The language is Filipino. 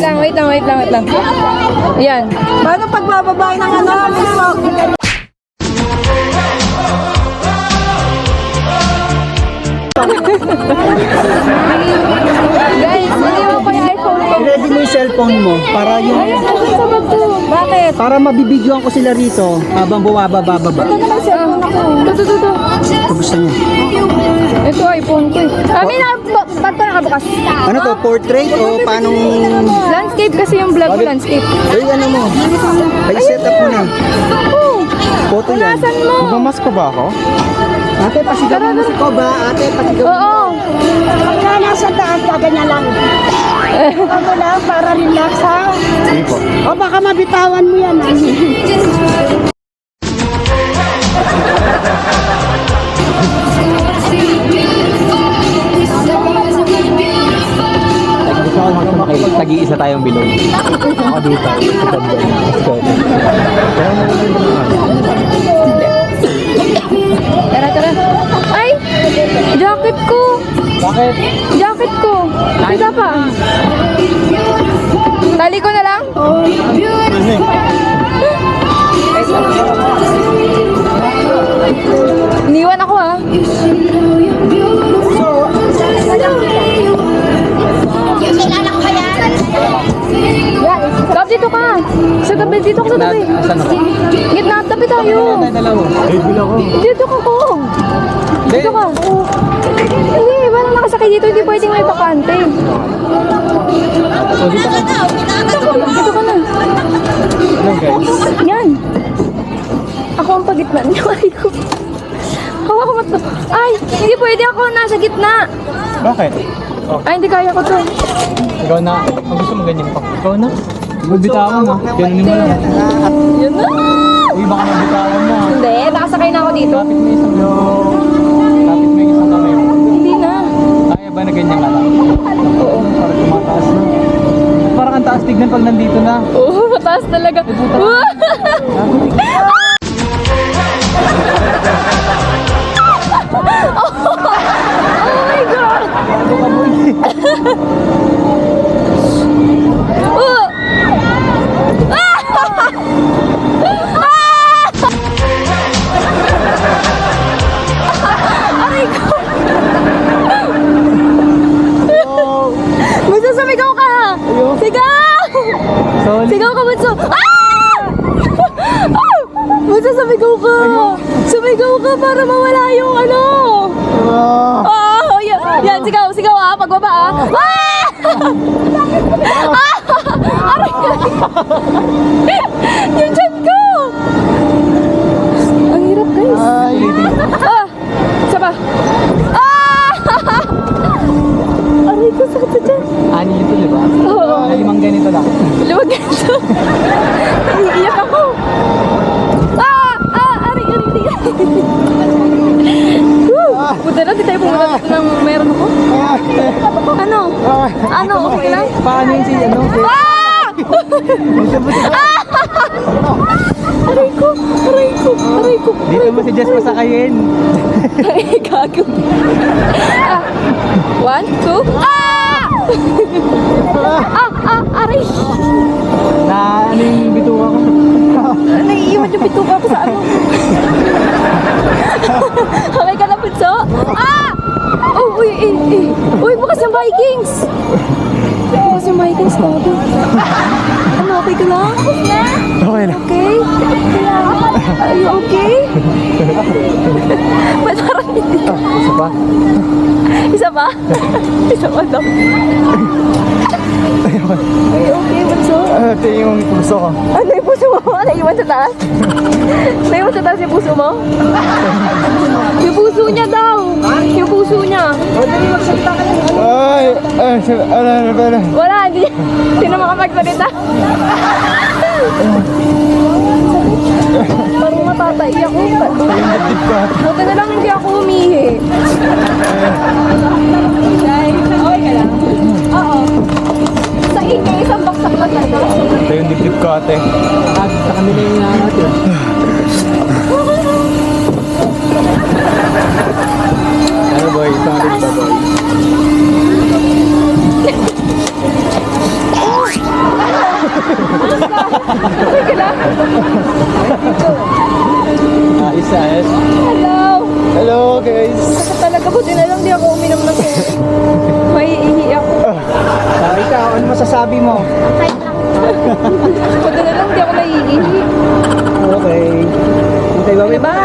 wait lang. Ayan. Paano pagbababay ng ano? Guys, hindi mo pa yung iPhone ko. Ready mo yung cellphone mo para yung Bakit? para mabibidyoan ko sila rito habang bumababa. Ito. Ito gusto niya. Ito iPhone ko eh. Kami na, ba't ko nakabukas? Ano to? Portrait o paano? Landscape kasi yung vlog ko, landscape. Ay, ano mo? Ay, set up mo na. Oh, Photo yan. punasan mo. Magmamas ko ba ako? Ate, pasigaw mo si Koba. Ate, pasigaw mo. Oo. Pagka nasa daan ka, ganyan lang. Ano lang, para relax ha. Sige po. O baka mabitawan mo yan. Gusto ko magtag-iisa tayong bilog. Ako dito. Let's go. Tara. Ay! Jacket ko! Bakit? Jacket ko! Kita pa. Tali ko na lang? Iniwan ako ha. Kap, dito ka. Sa gabi, dito ka sa gabi. Saan ako? Gitna, tabi tayo. Dalawa. Ay, bila ko. Dito ka ko. Dito ka. Hindi, parang nakasakay dito. Hindi pwedeng may bakante. O, dito ka. Dito ka na. Ano guys? Yan. Ako ang pagitna niyo. Ay ko. Hawa ko to. Ay, hindi pwede ako nasa gitna. Bakit? Oh, Ay, hindi kaya ko to. ikaw na. Ang gusto mo ganyan pa. Ikaw na. Mabitawan mo. Ganunin mo na. Yun na. Uy, baka mabitawan mo. Hindi, nakasakay na ako dito. Lapit mo yung isang kamay mo. Hindi na. Kaya ba na ganyan ka lang? Oo. Parang tumataas na. Parang ang taas tignan pag nandito na. Oo, mataas talaga. Oh my God! Oh! Aray ko! Bunso, sumigaw ka! Sigaw! Solid. Sigaw ka, Bunso! Ah! Bunso, sumigaw ka! Sumigaw ka para mawala yung ano! Oh, yan, sigaw ah, pagbaba ah! Ah! Aray! Yung tiyan ko! Ang hirap, guys! Ah! Isa pa! Ah! Aray ko, sakit sa tiyan! Ani ito, di ba? Oo. Limang ganito lang. Luwag ganito! Naiiyak ako! Aray! Buta na, di tayo pumunta dito ng meron ako. Ano? Ano? Okay lang? Paano yun si ano? Ah! Aray ko. Dito mo si Jess masakayin. Ay, gago. Ah. 1, 2. Aray. Na ano yung bituwa ko? Naiiwan yung bituka ko sa ano. Okay ka na, Bunso? Ah! Oh, uy, bukas yung Vikings. Bukas yung Vikings, tabi. Ano, okay ka lang? Okay lang. Okay? Are you okay? Ba't parang hindi? Isa pa? Isa pa? Isa pa daw. Are you okay, Bunso? Ito yung puso ko. Ano yung puso mo? Naiwan sa taas? Naiwan sa taas yung puso mo? Yung puso niya daw. Yung puso niya. Ay, ano. Wala, hindi na makapagsalita. Parang matatay ako. Huwag ka na lang hindi ako humihi. Okay ka lang? Oo. Sa inyo, isang baksak pa talaga. Ito yung dibdib ko ate. Sa kanila yung natin. Ano boy? Sorry ba boy? Ayos, ayos. Hello. Hello guys. Kasi talaga buti na lang di ako uminom ng tubig. Maiihi ako. Ikaw, ano masasabi mo? Buti na lang di ako naiihi. Okay. Okay, bye-bye. Bye.